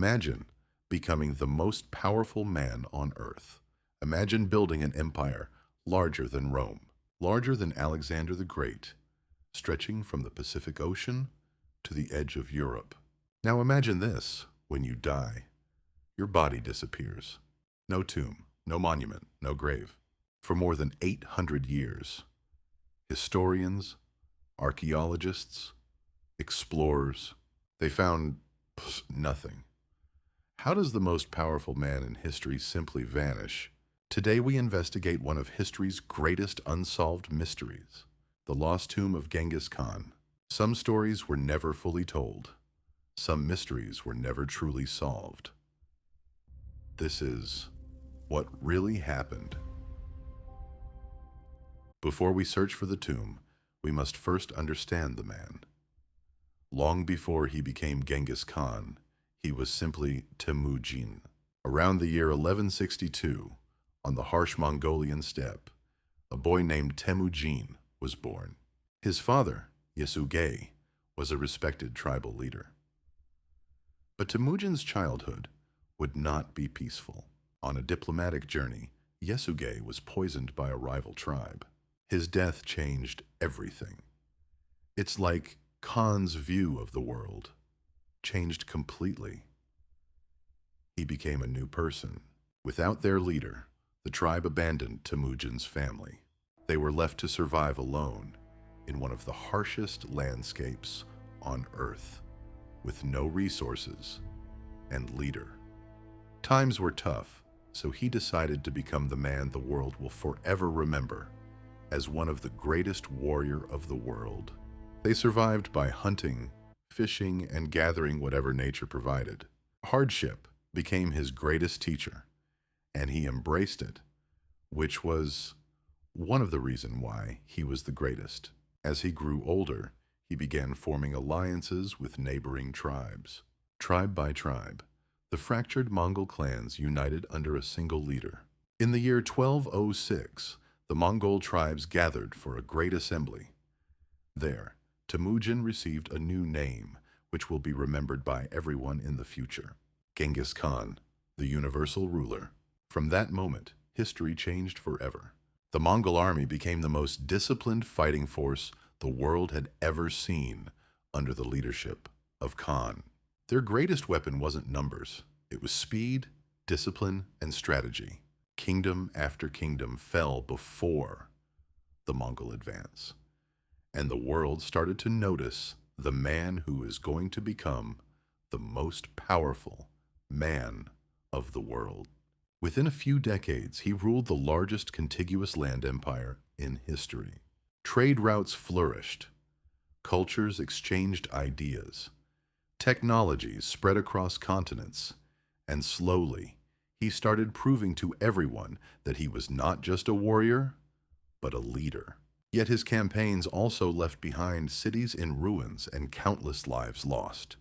Imagine becoming the most powerful man on earth. Imagine building an empire larger than Rome, larger than Alexander the Great, stretching from the Pacific Ocean to the edge of Europe. Now imagine this: when you die, your body disappears. No tomb, no monument, no grave. For more than 800 years, historians, archaeologists, explorers, they found nothing. How does the most powerful man in history simply vanish? Today we investigate one of history's greatest unsolved mysteries, the lost tomb of Genghis Khan. Some stories were never fully told. Some mysteries were never truly solved. This is what really happened. Before we search for the tomb, we must first understand the man. Long before he became Genghis Khan, he was simply Temüjin. Around the year 1162, on the harsh Mongolian steppe, a boy named Temüjin was born. His father, Yesugei, was a respected tribal leader. But Temüjin's childhood would not be peaceful. On a diplomatic journey, Yesugei was poisoned by a rival tribe. His death changed everything. It's like Khan's view of the world changed completely. He became a new person. Without their leader, the tribe abandoned Temüjin's family. They were left to survive alone in one of the harshest landscapes on Earth, with no resources and leader. Times were tough, so he decided to become the man the world will forever remember as one of the greatest warrior of the world. They survived by hunting, fishing, and gathering whatever nature provided. Hardship became his greatest teacher, and he embraced it, which was one of the reasons why he was the greatest. As he grew older, he began forming alliances with neighboring tribes. Tribe by tribe, the fractured Mongol clans united under a single leader. In the year 1206, the Mongol tribes gathered for a great assembly. There, Temüjin received a new name, which will be remembered by everyone in the future: Genghis Khan, the universal ruler. From that moment, history changed forever. The Mongol army became the most disciplined fighting force the world had ever seen under the leadership of Khan. Their greatest weapon wasn't numbers. It was speed, discipline, and strategy. Kingdom after kingdom fell before the Mongol advance, and the world started to notice the man who is going to become the most powerful man of the world. Within a few decades, he ruled the largest contiguous land empire in history. Trade routes flourished. Cultures exchanged ideas. Technologies spread across continents. And slowly, he started proving to everyone that he was not just a warrior, but a leader. Yet his campaigns also left behind cities in ruins and countless lives lost.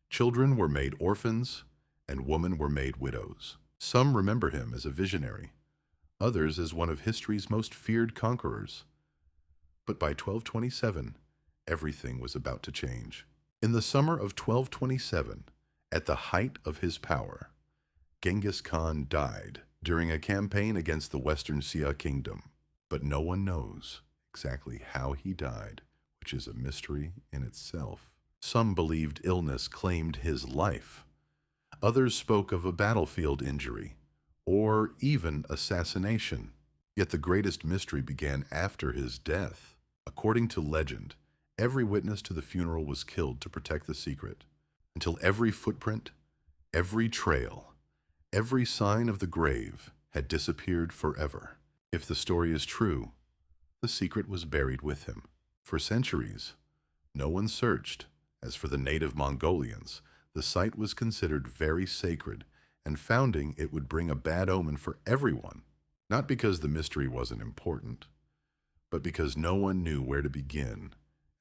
Children were made orphans, and women were made widows. Some remember him as a visionary, others as one of history's most feared conquerors. But by 1227, everything was about to change. In the summer of 1227, at the height of his power, Genghis Khan died during a campaign against the Western Xia kingdom. But no one knows exactly how he died, which is a mystery in itself. Some believed illness claimed his life. Others spoke of a battlefield injury, or even assassination. Yet the greatest mystery began after his death. According to legend, every witness to the funeral was killed to protect the secret, until every footprint, every trail, every sign of the grave had disappeared forever. If the story is true, the secret was buried with him. For centuries, no one searched. As for the native Mongolians, the site was considered very sacred, and founding it would bring a bad omen for everyone. Not because the mystery wasn't important, but because no one knew where to begin,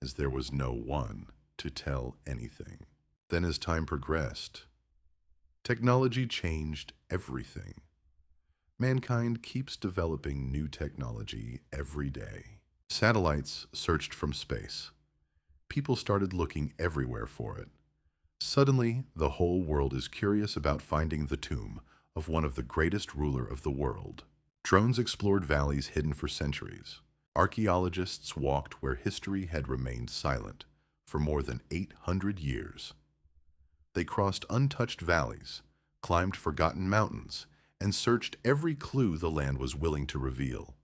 as there was no one to tell anything. Then as time progressed, technology changed everything. Mankind keeps developing new technology every day. Satellites searched from space. People started looking everywhere for it. Suddenly, the whole world is curious about finding the tomb of one of the greatest ruler of the world. Drones explored valleys hidden for centuries. Archaeologists walked where history had remained silent for more than 800 years. They crossed untouched valleys, climbed forgotten mountains, and searched every clue the land was willing to reveal,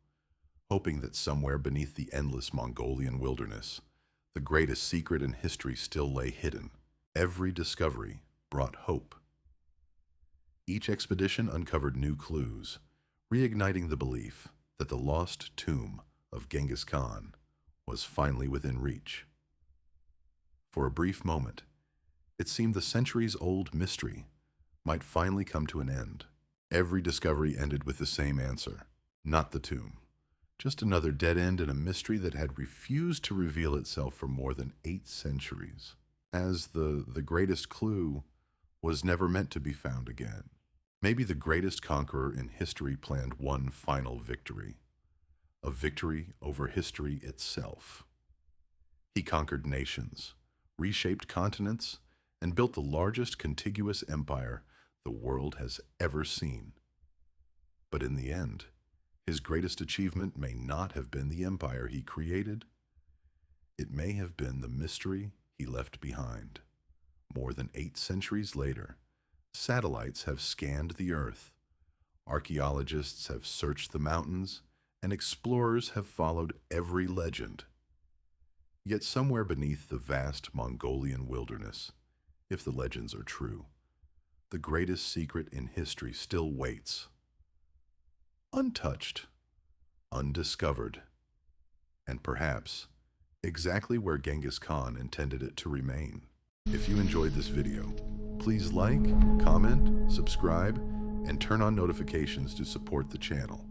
hoping that somewhere beneath the endless Mongolian wilderness, the greatest secret in history still lay hidden. Every discovery brought hope. Each expedition uncovered new clues, reigniting the belief that the lost tomb of Genghis Khan was finally within reach. For a brief moment, it seemed the centuries-old mystery might finally come to an end. Every discovery ended with the same answer: not the tomb. Just another dead end in a mystery that had refused to reveal itself for more than 8 centuries. As the greatest clue was never meant to be found again. Maybe the greatest conqueror in history planned one final victory. A victory over history itself. He conquered nations, reshaped continents, and built the largest contiguous empire the world has ever seen. But in the end, his greatest achievement may not have been the empire he created. It may have been the mystery he left behind. More than 8 centuries later, satellites have scanned the earth, archaeologists have searched the mountains, and explorers have followed every legend. Yet somewhere beneath the vast Mongolian wilderness, if the legends are true, the greatest secret in history still waits. Untouched, undiscovered, and perhaps exactly where Genghis Khan intended it to remain. If you enjoyed this video, please like, comment, subscribe, and turn on notifications to support the channel.